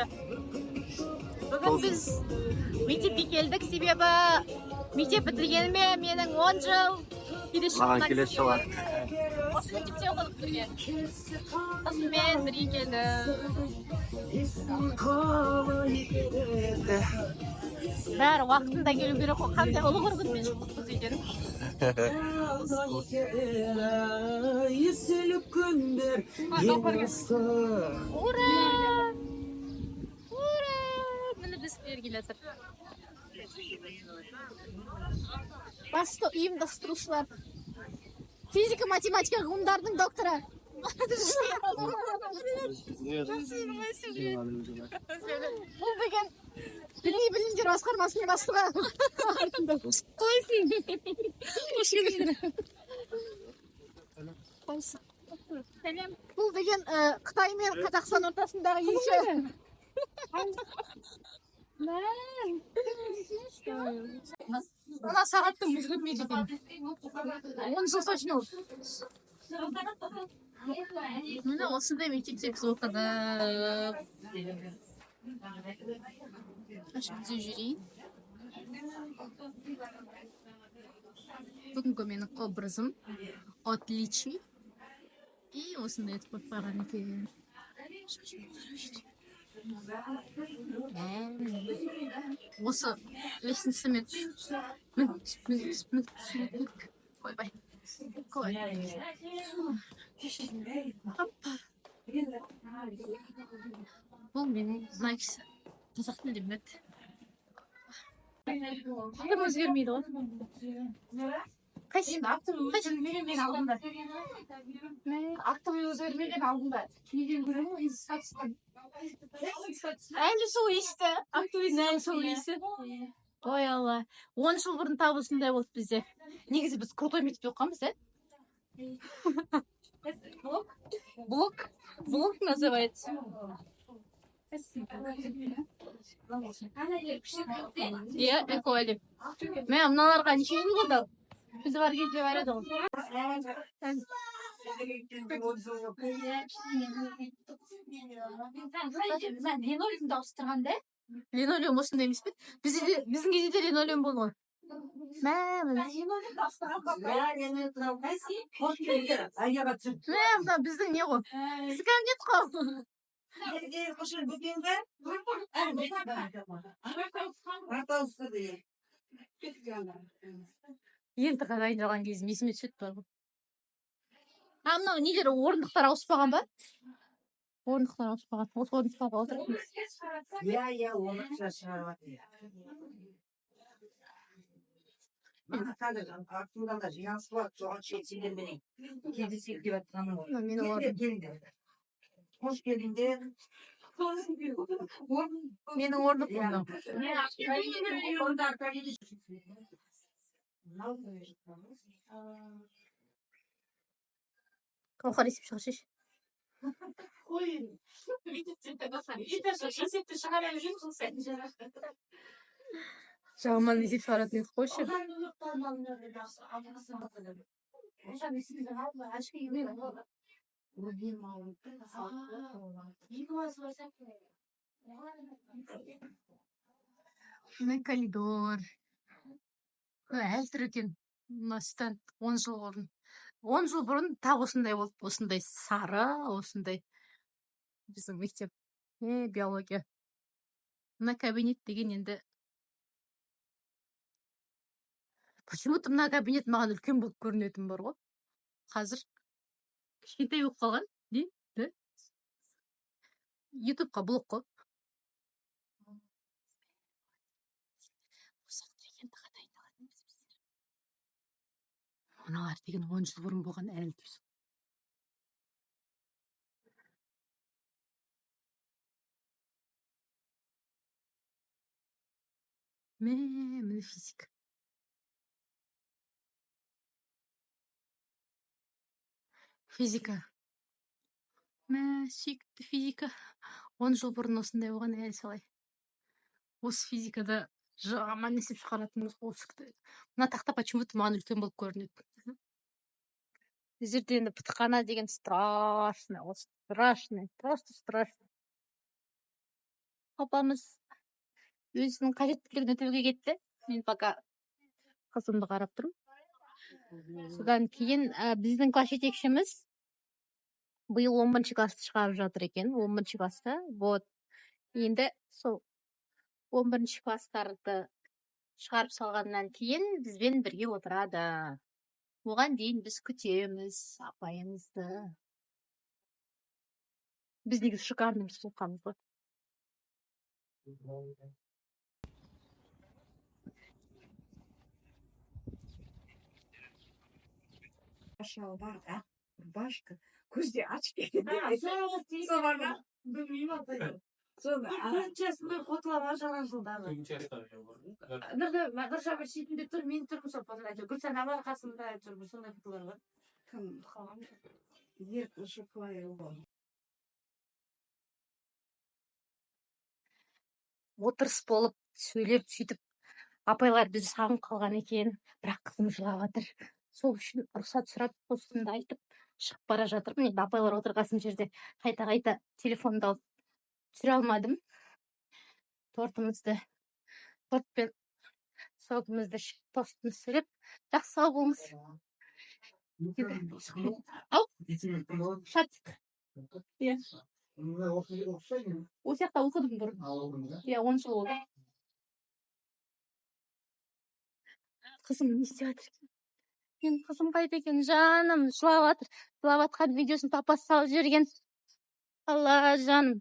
Короче, бүгін біз мектепке келдік, себебі мектеп бітіргеніме менің 10 жыл Маған келесі жылы. Осы мектепте оқыдық бірге. Қызыммен бірге келдік. Бәрі уақытында келу керек қой, қандай ұлы құрғынмен шықтық үйден. Ура! Ура! Міне біздер келетір. Басты ұйымдастырушылар. Физика, математика ғылымдарының докторы. Бұл деген діни білімдер басқармасының бастығы. Қойсын. Бұл деген Қытай мен Қазақстан ортасындағы елші. Мына сағаттың өзгермейді екен. 10 жыл точно. Міне осындай мектепте біз оқыдық. Ашып түзеп жүрейін. Бүгінгі менің образым отличий. И осындай етіп қойып қойған екен. Осы лестницамен ойбай. Бұл менің мына кісі қазақ тілінде біледі. Аттым өзгермейді ғой. Қайсы? Аттым өзгермеген мен алдымда. Аттым өзгермеген алдымда. Неден көрем ғой? Әлі сол есті. Әлі сол есті. Ой алла. 10 жыл бұрын тап осындай болды бізде. Негізі біз крутой мектепте оқығанбыз, ә? Блок называется. Иә, эколі. Мен мыналарға неше жыл болды? Біз бар кезде бар еді ғой. Линолеумды ауыстырғанда? Линолеум осындай емес пе? Біздің кезде де линолеум болды ғой. Біздің не ғой? Бізді кәмдет қой. Енді қарайын жалған кезім есіме түседі бар ғой. Мынау нелер орындықтар ауыспаған ба? Орындықтар ауыспаған. Осы орындықтарға отырмыз. Иә, орындықтар шығарып. Артында да жиналыс бар, соған шетселерменен кездесіп деп жатқаным ғой. Қош келдіңдер. Менің орындығым. Қауқар есеп шығаршы. Жағыман есеп шығаратын еді қойшы. Мына коридор. Әлі тұр екен. Мына стенд 10 жыл бұрын. 10 жыл бұрын тақ осындай болып, осындай сары, осындай біздің мектеп. Биология. Мына кабинет деген енді. Почему-то мына кабинет маған үлкен болып көрінетін бар ғой. Қазір кішкентай болып қалған. Не? Ютубқа блог қой. Мыналар деген 10 жыл бұрын болған әлі дейсің. Міне физика. Физика. Сүйікті физика. 10 жыл бұрын осындай болған әлі солай. Осы физикада жаман есеп шығаратынымыз осы. Мына тақта почему-то маған үлкен болып көрінеді. Бұл жерде енді птхана деген страшный, просто страшный. Папамыз өзінің қажеттілігін өтеуге кетті. Мен пока қызымды қарап тұрмын. Содан кейін біздің класс жетекшіміз биыл 11 классты шығарып жатыр екен. 11 класста. Вот. Енді сол 11 класстарды шығарып салғаннан кейін бізбен бірге отырады. Оған дейін біз күтеміз апайымызды. Біз негізі шикарный сұлқамыз ғой. Aşağı var da başka kuzey aç geldi. Sonra bilmiyorum atayım. Sonra Честно, фотолар жаңа жылдағы. Нұрша бір шетінде тұр, мен тұрмын сол фотода. Гүлсән абай қасында жүр, бір сондай фотолар бар. kım yer ışıklayı var. Отырыс болып, сөйлеп, сөйтіп, апайлар бізді сағынып қалған екен, бірақ қызым жылап жатыр. Сол үшін рұқсат сұрап, осында айтып, шығып бара жатырмын. Енді апайлар отырғасын жерде қайта-қайта телефонды алып түсіре алмадым. Тортпен сауытымызды ішіп, тостымызды сөйлеп, жақсы сау болыңыз. Ау, шатик. Иә. Ол сияқты оқыдым бұрын. Иә, 10 жыл болды. Қызым не істеп жатыр? Мен қызым қайда екен, жаным, жылап жатыр. Жылап жатқан видеосын папасы салып жіберген. Алла, жаным.